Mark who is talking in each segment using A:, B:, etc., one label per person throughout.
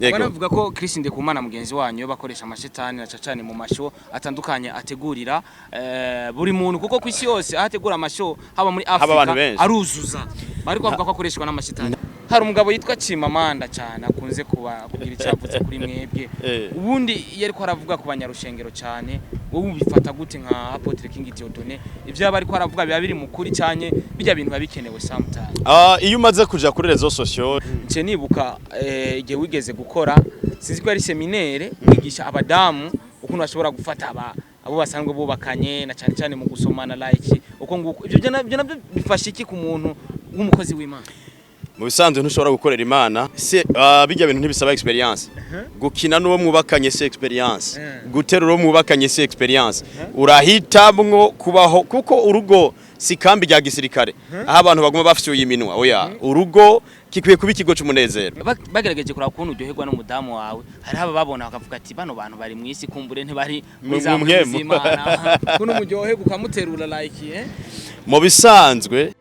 A: Banavuga ko Chris Ndikumana mugenzi wanyu bakoresha amashetani na cacane mu masho atandukanye ategurira buri muntu kuko kwisi yose ahategura amasho haba muri Afrika aruzuza ariko bavuga ko akoreshwa n'amashetani. Hari umugabo yitwa Chimamanda cyane akunze kugira icyavuze kuri mwebwe ubundi yari ko aravuga ku banyarushengero cyane wowe ubifata gute nka Apotre King Theodone ivyo aba ariko aravuga biba biri mukuri cyane bijya bintu babikenewe sometimes.
B: Iyo umaze kuja kuri rezo sociaux
A: nce nibuka igihe wigeze gukora sinzi ko yari seminaire wigisha abadamu ukuntu bashobora gufata abo basanzwe bubakanye na cyane cyane mu gusomana like uko nguko ivyo nabyo bifasha iki ku muntu w'umukozi w'Imana.
B: Mu bisanzwe ntushobora gukorera Imana bijya bintu ntibisaba experience gukina n'uwo mwubakanye se experience guterura uwo mwubakanye se experience urahitamwo kubaho kuko urugo si kambi rya gisirikare aho abantu baguma bafite uyiminwa oya urugo kikwiye kuba ikigo cy'umunezero.
A: Bagerageje kuraba ukuntu uryoherwa n'umudamu wawe hari aba babona bakavuga ati bano bantu bari mu isi kumbure ntibari muri za Imana kuno muryohe gukamuterura like
B: mu bisanzwe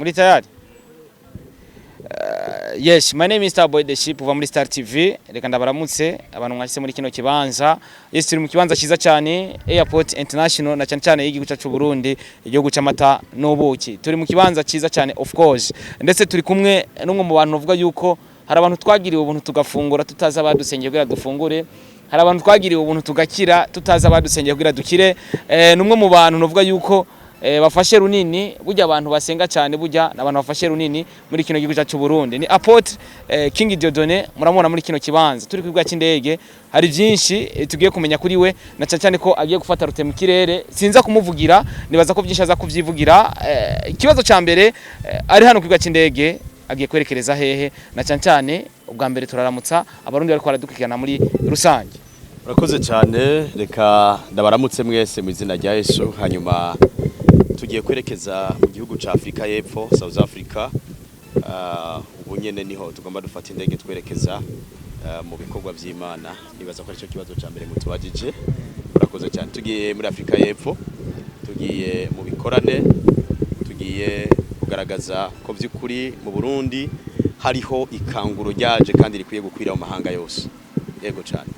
A: muri tayari. Yes, my name is Starboy the Ship uva muri Star TV. Reka ndabaramutse abantu mwashyize muri kino kibanza. Yes, turi mu kibanza cyiza cyane Airport International na cyane cyane y'igihugu cyacu Burundi, igihugu cy'amata n'ubuki. Turi mu kibanza cyiza cyane of course. Ndetse turi kumwe n'umwe mu bantu bavuga yuko hari abantu twagiriwe ubuntu tugafungura tutaza badusengeye kugira dufungure. Hari abantu twagiriwe ubuntu tugakira tutaza badusengeye kugira dukire. Numwe mu bantu novuga yuko bafashe runini burya abantu basenga cyane burya nabantu bafashe runini muri kino gihugu cyacu Burundi ni Apotre King Dieudonné muramubona muri kino kibanza turi kwibwa cy'indege hari byinshi tugiye kumenya kuri we na cyane ko agiye gufata rute mu kirere sinza kumuvugira nibaza ko byinshi aza kuvyivugira ikibazo ca mbere ari hano kwibwa cy'indege agiye kwerekereza hehe na cyane ubwa mbere turaramutsa abarundi bari kwaradukikirana muri rusange.
B: Urakoze cyane reka ndabaramutse mwese mu izina rya Yesu hanyuma tugiye kwerekeza mu gihugu ca Afrika y'Epfo South Africa ubu nyene niho tugomba dufata indege twerekeza mu bikorwa by'Imana nibaza ko ari cyo kibazo ca mbere mutubajije. Urakoze cyane tugiye muri Afrika y'Epfo tugiye mu bikorane tugiye kugaragaza ko by'ukuri mu Burundi hariho ikanguro ryaje kandi rikwiye gukwira mu mahanga yose. Yego cyane.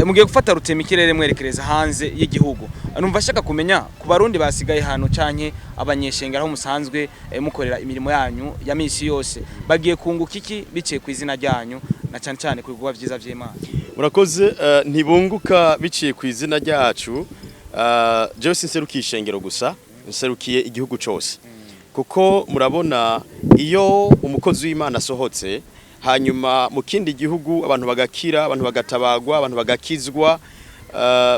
A: Mugiye gufata rute mu kirere mwerekereza hanze y'igihugu numva shaka kumenya ku barundi basigaye hano canke abanyeshengera aho musanzwe mukorera imirimo yanyu ya misi yose bagiye kunguka iki biciye ku izina ryanyu na cyane ku bikorwa byiza by'Imana.
B: Urakoze ntibunguka biciye ku izina ryacu jewe sinserukiye ishengero gusa nserukiye igihugu cyose kuko murabona iyo umukozi w'Imana asohotse hanyuma mu kindi gihugu abantu bagakira abantu bagatabagwa abantu bagakizwa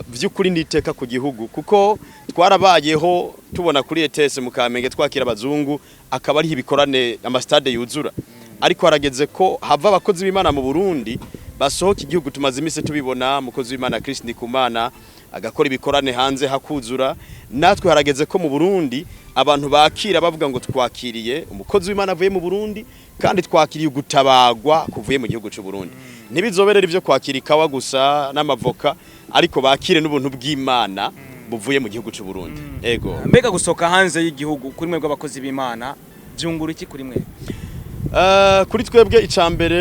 B: vy'ukuri niteka ku gihugu kuko twarabayeho tubona kuri ETS mu Kamenge twakira abazungu akaba ari ibikorane amastade yuzura ariko harageze ko hava abakozi b'Imana mu Burundi basohoka igihugu tumaze imise tubibona umukozi w'Imana Christ Ndikumana agakora ibikorane hanze hakuzura natwe harageze ko mu Burundi abantu bakira bavuga ngo twakiriye umukozi w'Imana avuye mu Burundi kandi twakiriye gutabagwa kuvuye mu gihugu cy'u Burundi ntibizoberera ivyo kwakira ikawa gusa n'amavoka ariko bakire n'ubuntu bw'Imana buvuye mu gihugu cy'u Burundi. Ego
A: mbega gusoka hanze y'igihugu kuri mwe bw'abakozi b'Imana byungura iki kuri mwe?
B: Kuri twebwe icambere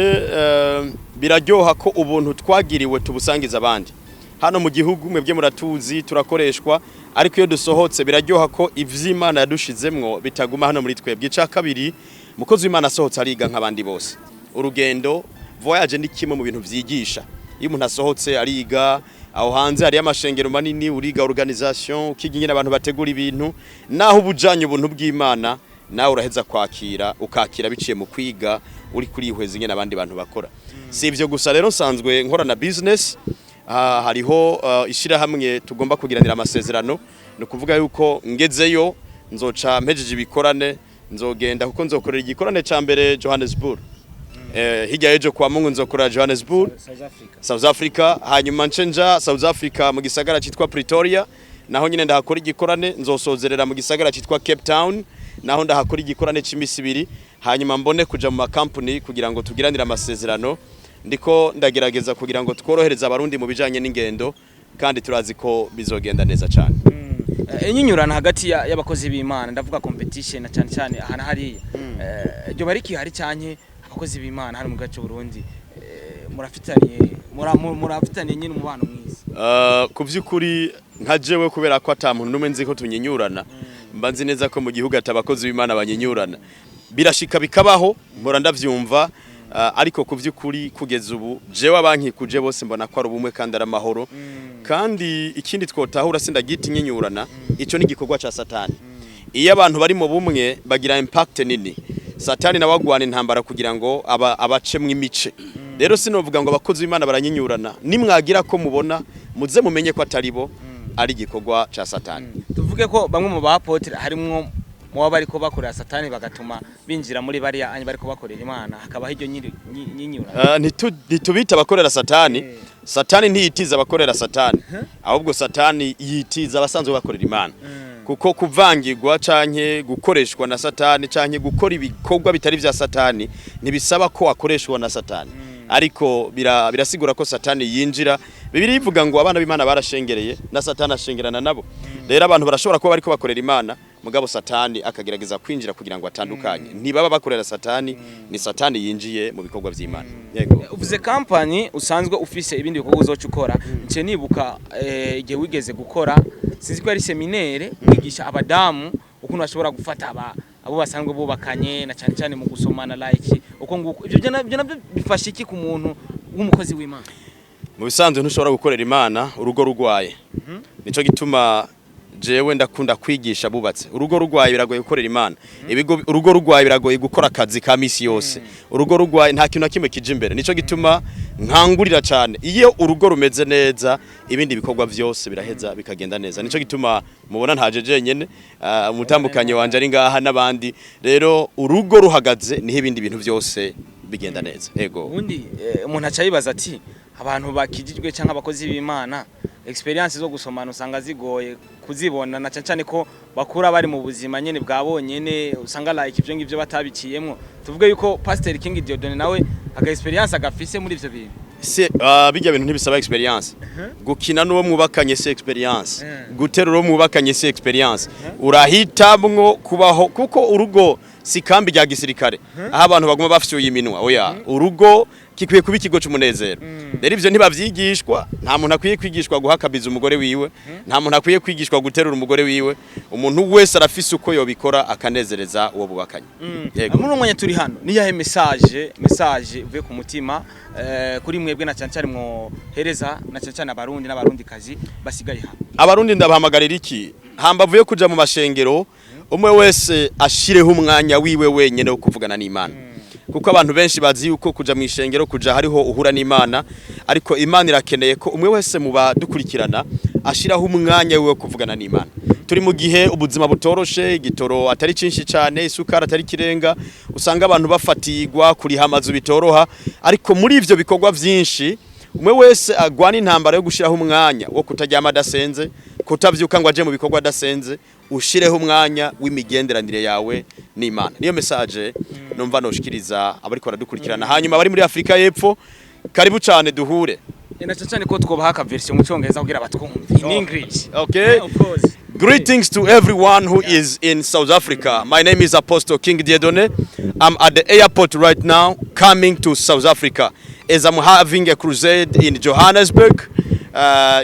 B: biraryoha ko ubuntu twagiriwe tubusangiza abandi hano mu gihugu mwebwe muratuzi turakoreshwa ariko iyo dusohotse biraryoha ko ivy'Imana yadushizemwo bitaguma hano muri twebwe. Ica kabiri mukozi w'Imana asohotse ariga nk'abandi bose urugendo voyage ni kimwe mu bintu vyigisha iyo umuntu asohotse ariga aho hanze hari amashengero manini uriga organisation ukigiye n'abantu bategura ibintu naho ubujanye ubuntu bw'Imana nawe uraheza kwakira ukakira biciye mu kwiga uri kuri ihweze nyene abandi bantu bakora. Si ivyo gusa rero nsanzwe nkora na business hariho ishira hamwe tugomba kugiranira amasezerano no kuvuga yuko ngezeyo nzoca mpejeje ibikorane nzogenda kuko nzokorera igikorane ca mbere Johannesburg hirya yejo kwa Mungu nzokorera Johannesburg South Africa hanyuma ncenja South Africa mu gisagara citwa Pretoria naho nyine ndahakora igikorane nzosozerera mu gisagara citwa Cape Town naho ndahakora igikorane c'imisi 2 hanyuma mbone kuja mu company kugira ngo tugiranire amasezerano ndiko ndagerageza kugira ngo tworohereza abarundi mu bijanye n'ingendo kandi turazi ko bizogenda neza cyane.
A: Inyinyurana hagati y'abakozi b'Imana ndavuga competition na cyane ahana hari ryo bariki hari cyane abakozi b'Imana hano mu gace Burundi murafitanye nyine umubano mwiza.
B: Ku by'ukuri nka jewe kubera ko atamuntu numwe nzi ko tunyinyurana mbanzi neza ko mu gihugu atabakozi b'Imana banyinyurana birashika bikabaho mpora ndavyumva ariko ku by'ukuri kugeza ubu jewe abanki kuje bose mbona ko ari ubumwe kandi ari amahoro kandi ikindi twotahura sindagita inyinyurana ico ni gikorwa ca Satani. Iyo abantu bari mu bumwe bagira impact nini Satani na wagwana intambara kugira ngo abacemwe imice rero sinovuga ngo abakozi b'Imana baranyinyurana nimwagira ko mubona muze mumenye ko ataribo ari gikorwa ca Satani.
A: Tuvuge ko bamwe mu bapotre harimwo muba bariko bakorera Satani bagatuma binjira muri bariya anyi bariko bakorera Imana hakaba hiryo nyinyura
B: ntitubita abakorera Satani. Satani ntiyitiza abakorera Satani ahubwo Satani yitiza abasanzwe bakorera Imana kuko kuvangirwa canke gukoreshwa na Satani canke gukora ibikorwa bitari vya Satani ntibisaba ko akoreshwa na Satani ariko birasigura ko Satani yinjira. Bibiri ivuga ngo abana b'Imana barashengereye na Satani ashengerana nabo rero abantu barashobora kuba bariko bakorera Imana mugabo satani akagerageza kwinjira kugira ngo atandukanye ntibaba bakorera satani ni satani yinjiye mu bikorwa vy'Imana. Yego
A: uvuze company usanzwe ufise ibindi bikorwa uzoca ukora nce nibuka igihe wigeze gukora sinzi ko ari seminaire kwigisha abadamu ukuntu bashobora gufata abo basanzwe bubakanye na cyane cyane mu gusomana like uko nguko ibyo nabyo bifasha iki ku muntu w'umukozi w'Imana?
B: Mu bisanzwe ntushobora gukorera Imana urugo rugwaye. Nico gituma jewe ndakunda kwigisha bubatse. Urugo rugwaye biragoye gukorera Imana. Urugo rugwaye biragoye gukora akazi ka misi yose. Urugo rugwaye nta kintu na kimwe kije imbere. Nico gituma nkangurira cyane iyo urugo rumeze neza ibindi bikorwa byose biraheza bikagenda neza. Nico gituma mubona ntajeje nyene umutambukanye wanje ari ngaha nabandi. Rero urugo ruhagaze niho ibindi bintu byose bigenda neza. Ego.
A: Ubundi umuntu acayibaza ati abantu bakijijwe cyangwa abakozi b'Imana experience zo gusomana usanga zigoye kuzibona na cyane ko bakura bari mu buzima nyene bwabonyene usanga like ivyo ngivyo batabiciyemo. Tuvuge yuko Pastor King Diodone nawe aga experience agafise muri ivyo bintu.
B: Bijya bintu ntibisaba experience. Gukina n'uwo mwubakanye se experience. Guterura uwo mwubakanye se experience. Urahitamwo kubaho kuko urugo si kambi rya gisirikare. Aho abantu baguma bafite iminwa. Oya, urugo kikwiye kuba ikigo cy'umunezero. Rero ivyo ntibavyigishwa, nta muntu akwiye kwigishwa guhakabiza umugore wiwe, nta muntu akwiye kwigishwa guterura umugore wiwe. Umuntu wese arafise uko yobikora akanezereza uwo bubakanye.
A: Yego. Muri umwanya turi hano ni yahe message uvuye ku mutima kuri mwebwe na cyane mwo hereza na cyane abarundi n'abarundi kazi basigaye hano.
B: Abarundi ndabahamagarira iki? Hambavu yo kuja mu mashengero umwe wese ashireho umwanya wiwe wenyene wo kuvugana n'Imana. Kuko abantu benshi bazi yuko kuja mu ishengero kuja hariho uhura n'Imana ariko Imana irakeneye ko umwe wese muba dukurikirana ashiraho umwanya wiwe wo kuvugana n'Imana. Turi mu gihe ubuzima butoroshe, igitoro atari cinshi cyane, isukara atari kirenga, usanga abantu bafatigwa kuri hamazu bitoroha, ariko muri ivyo bikorwa vyinshi umwe wese agwana intambara yo gushiraho umwanya wo kutaryama dasenze, kutavyuka ngo aje mu bikorwa dasenze, ushireho umwanya w'imigenderanire yawe n'Imana. Niyo message numva noshikiriza abariko baradukurikirana. Hanyuma bari muri Afrika y'Epfo karibu cyane duhure.
A: Ena cyane ko twobaha ka version mu cyongereza kugira batwumve in English.
B: Okay.
A: Of course.
B: Greetings to everyone who is in South Africa. My name is Apostle King Diodone. I'm at the airport right now coming to South Africa as I'm having a crusade in Johannesburg.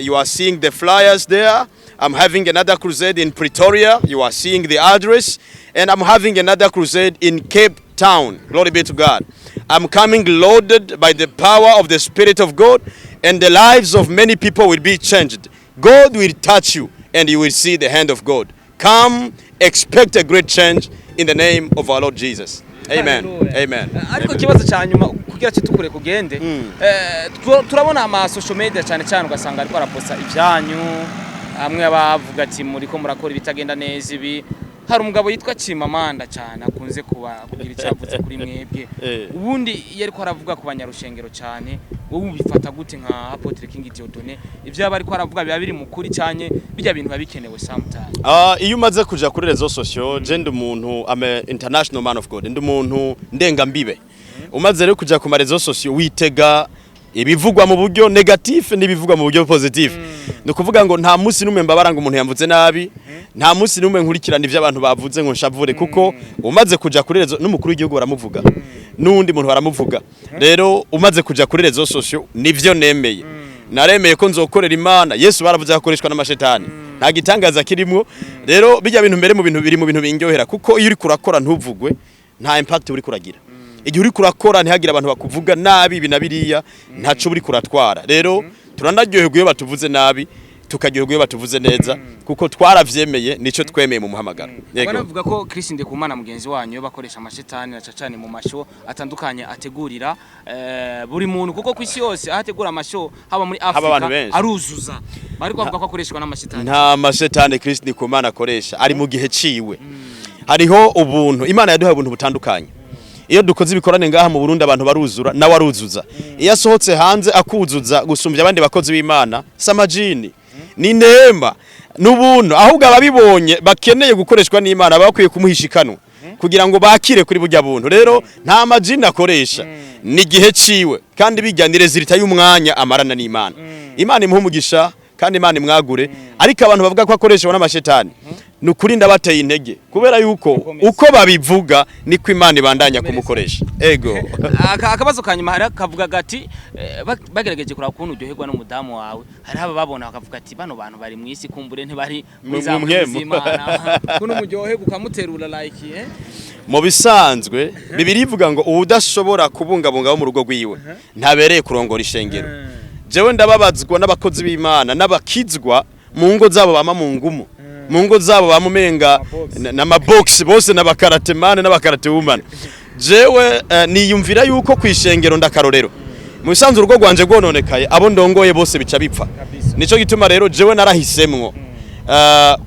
B: You are seeing the flyers there. I'm having another crusade in Pretoria. You are seeing the address. And I'm having another crusade in Cape Town. Glory be to God. I'm coming loaded by the power of the Spirit of God, and the lives of many people will be changed. God will touch you, and you will see the hand of God. Come, expect a great change in the name of our Lord Jesus. Amen. Amen.
A: Ariko kibazo cyanyuma kugira kitukure kugende turabona ama social media cyane ugasanga ariko araposta ivyanyu amwe abavuga ati muri ko murakora ibitagenda neza ibi. Hari umugabo yitwa Chimamanda cyane akunze kugira icyavuze kuri mwebwe. Ubundi yari ko aravuga ku banyarushengero cyane wowe ubifata gute nka Apostle King Diodone ivyo aba ariko aravuga biba biri mukuri cyane bijya bintu babikenewe sometimes.
B: Iyo umaze kuja kuri rezo social je ndi umuntu am international man of God, ndi umuntu ndenga mbibe. Umaze rero kuja ku marezo social witega ibivugwa mu buryo negatif n'ibivugwa mu buryo positif. No kuvuga ngo nta musi numwe mbabara ngo umuntu yamvuze nabi, nta musi numwe nkurikirana ivyo abantu bavuze ngo nshavure kuko umaze kuja kuri rezo n'umukuru w'igihugu baramuvuga. Nundi muntu baramuvuga. Rero umaze kuja kuri rezo social nivyo nemeye. Naremeye ko nzokorera Imana. Yesu baravuze akoreshwa n'amashetani. Nta gitangaza kirimo. Rero bijya bintu mbere mu bintu biri mu bintu bingyohera kuko iyo uri kurakora ntuvugwe nta impact uri kuragira. Igihe uri kurakora ntihagira abantu bakuvuga nabi binabiriya ntaco uri kuratwara. Rero turanaryoherwa iyo batuvuze nabi tukaryoherwa iyo batuvuze neza kuko twaravyemeye nico twemeye mu muhamagaro.
A: Yego. Banavuga ko Chris Ndikumana mugenzi wanyu bakoresha amashetani na cyane mu masho atandukanye ategurira buri muntu kuko kwisi yose ahategura amasho haba muri Afrika aruzuza. Bari kwavuga ko akoreshwa n'amashetani. Nta
B: mashetani Chris Ndikumana akoresha ari mu gihe ciwe. Hariho ubuntu Imana yaduhaye ubuntu butandukanye. Iyo dukoze ibikorane ngaha mu Burundi abantu baruzura nawe aruzuza. Iyo asohotse hanze akuzuza gusumbya abandi bakozi b'Imana samajini ni neema n'ubuntu ahubwo ababibonye bakeneye gukoreshwa n'Imana bakwiye kumuhishikanwa kugira ngo bakire kuri burya buntu. Rero nta majini akoresha ni gihe ciwe kandi bijyanire zirita y'umwanya amarana n'Imana. Imana imuha umugisha kandi Imana imwagure ariko abantu bavuga ko akoreshwa n'amashetani nukuri ndabateye intege kubera yuko uko babivuga niko Imana ibandanya kumukoresha ego
A: akabazo kanyuma hari kavuga gati bagerageje kuraba kuntu uryoherwa n'umudamu wawe hari aba babona bakavuga ati bano bantu bari mu isi kumbure ntibari mwiza Imana kuno muryohe gukamuterura like
B: mu bisanzwe bibiri ivuga ngo udashobora kubungabunga mu rugo rwiwe ntabereye kurongora ishengero jewe ndababazwa n'abakozi b'Imana n'abakizwa mu ngo zabo bama mu ngumu mu ngo zabo bamumenga n'amabox bose n'abakaratemane n'abakarate woman jewe niyumvira yuko kwishengero ndakarorero mu bisanzwe urugo rwanje rwononekaye abo ndongoye bose bica bipfa nico gituma rero jewe narahisemwo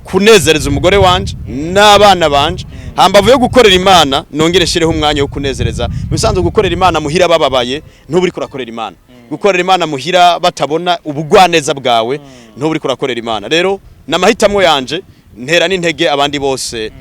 B: kunezereza umugore wanje n'abana banje hambavu yo gukorera Imana nongere shireho umwanya wo kunezereza mu bisanzwe gukorera Imana muhira bababaye ntuburi kurakorera Imana gukorera Imana muhira batabona ubugwaneza bwawe ntuburi kurakorera Imana rero namahitamo yanje ntera n'intege abandi bose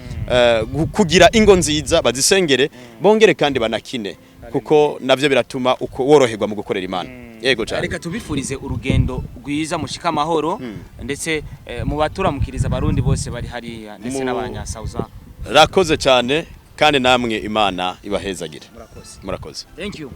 B: kugira ingo nziza bazisengere bongere kandi banakine kuko navyo biratuma uko woroherwa mu gukorera Imana yego cyane
A: reka tubifurize urugendo rwiza mushika amahoro ndetse mu baturamukiriza abarundi bose bari hariya ndetse n'abanya Sauza
B: rakoze cyane kandi namwe Imana ibahezagire murakoze
A: thank you